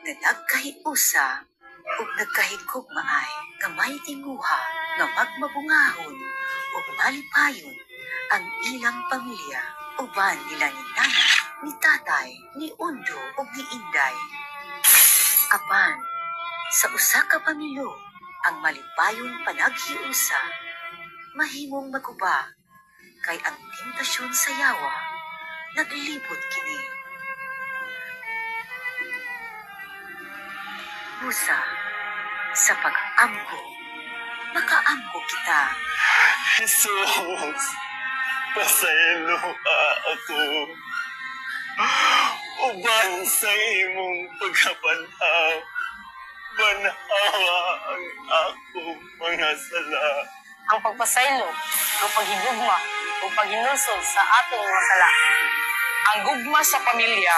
nga nagkahiusa ug nagkahigugmaay nga may tinguha nga magmabungahon ug malipayon ang ilang pamilya. Uban nila ni nanay, ni tatay, ni undo ug ni inday. Apan, sa usa ka pamilyo, ang malipayon panaghiusa, mahimong maguba, kay ang tentasyon sa yawa, naglibot kini. Busa, sa pag-amko, makaamko kita. Jesus, pasaylo ako. Uban sa imong pagkapanhaw, banhawa ang akong mga sala. Ang pagpasaylo, ang paghigugma, o paghinulsol sa atong mga sala. Ang gugma sa pamilya,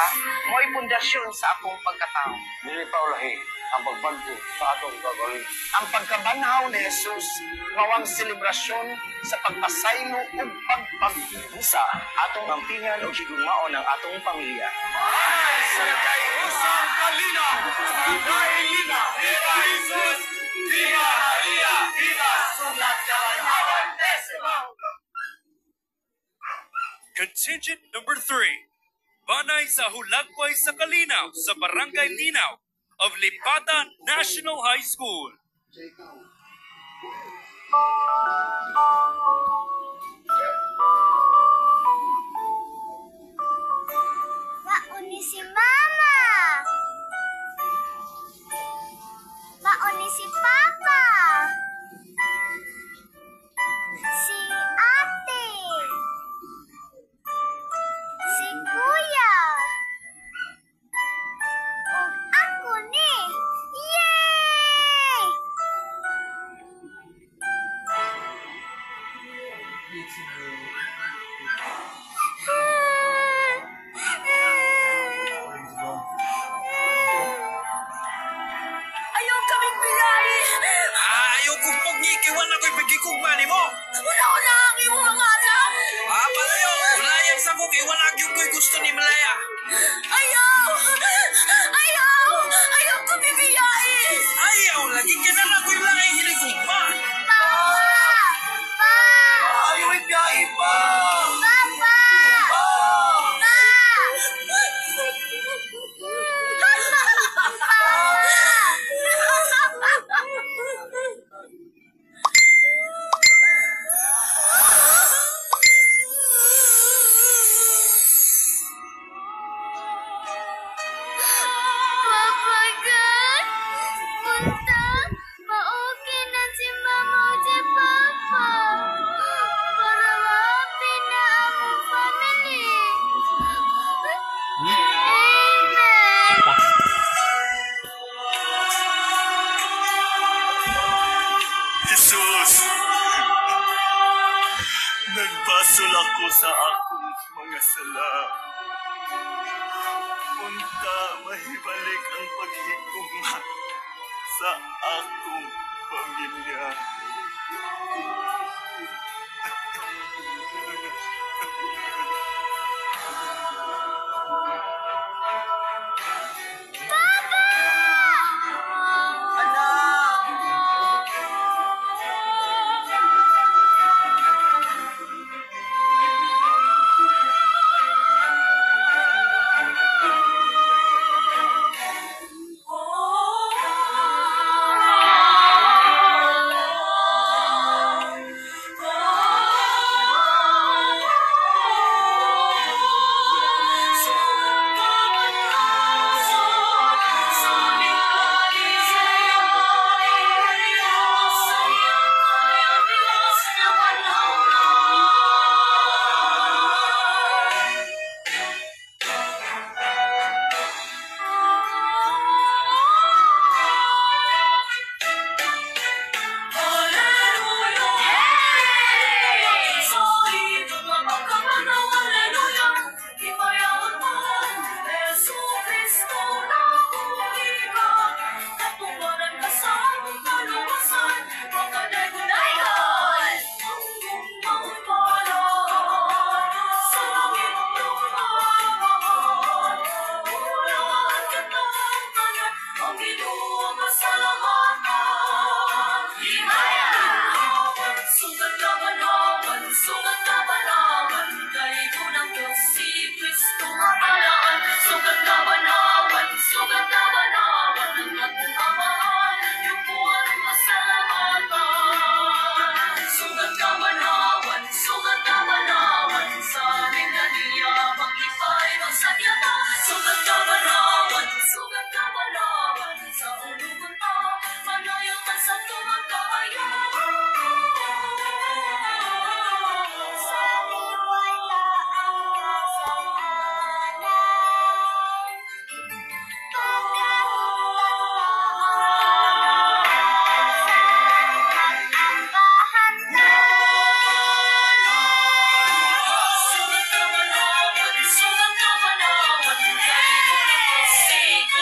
mo'y pundasyon sa akong pagkatao. Dili pa ulahi ang pagbanto sa atong gagawin. Ang pagkabanhaw ni Jesus, mawang selebrasyon sa pagpasaylo o Sa atong ampingan o higugmaon ng atong pamilya. Ay, sa nagkaihusang kalina, dahil lina, Viva Jesus, Viva Maria, Viva Sunat Kabanhawan Decimal. Contingent number 3. Banay sa Hulagway sa Kalinaw sa Barangay Linaw of Lipatan National High School. Mauni si Mama! Mauni si Papa! Si Ate! Si Kuya! Ug ako ni! Yay! Ayaw kaming biyahe! Ayaw kong pagnikiwan ako'y pagkikugma ni mo! Wala ko na ang iyong mga anak! Palayo! Ulayag sa kong iwalag yung ko'y gusto ni Malaya! Ayaw! Ayaw! Ayaw ko bibiyahe! Ayaw! Lagi ka na lang ko'y langay hiligugma! Papa! Ayaw ibiyahe pa! Papa! Papa God, punta, maugin na si Mama o si Papa. Para ma-happy na among family. Amen. Jesus, nagbasol ako sa akong mga sala. Unta mahibalik ang paghigugma sa akong pamilya.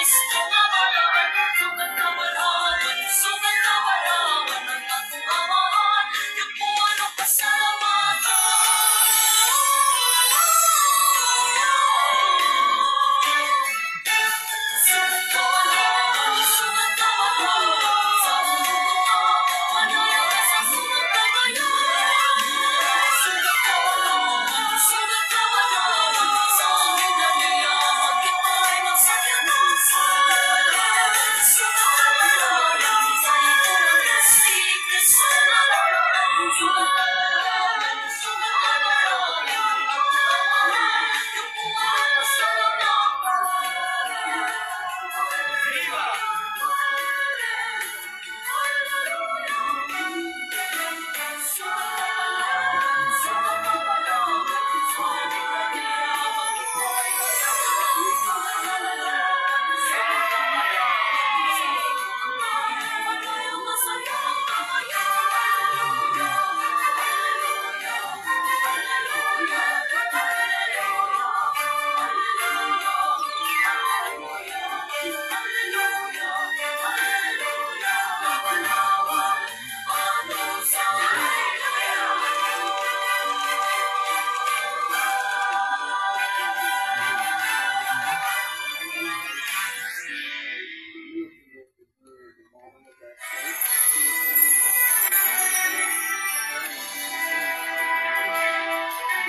Kristo nga balawan, sugat nga balawan, sugat nga balawan ang akong amahan, yapuan ang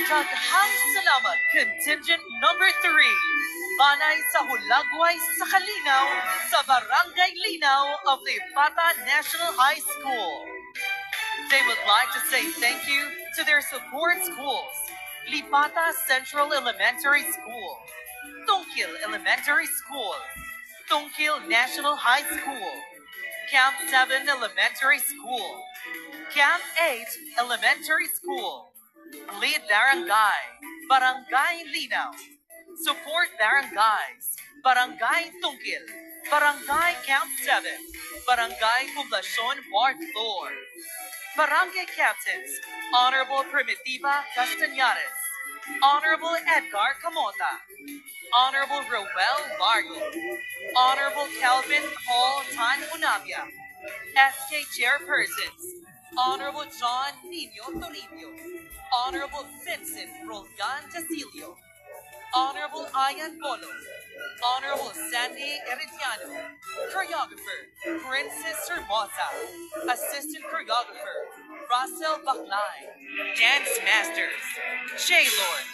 Daghang salamat, contingent number 3. Banay sa Hulagway sa Kalinaw, sa Barangay Linaw of Lipata National High School. They would like to say thank you to their support schools, Lipata Central Elementary School, Tungkil Elementary School, Tungkil National High School, Camp 7 Elementary School, Camp 8 Elementary School, Lead Barangay, Barangay Linaw, Support Barangays, Barangay Tungkil, Barangay Camp 7, Barangay Poblacion Ward 4, Barangay Captains, Honorable Primitiva Castañares, Honorable Edgar Camota, Honorable Roel Largo, Honorable Calvin Paul Tan Unabia, SK Chairpersons, Honorable John Nino Toribio, Honorable Vincent Roldan Tacilio, Honorable Ayan Bolo, Honorable Sandy Herediano, Choreographer Princess Hermosa, Assistant Choreographer Russell Baclay, Dance Masters, J. Lord,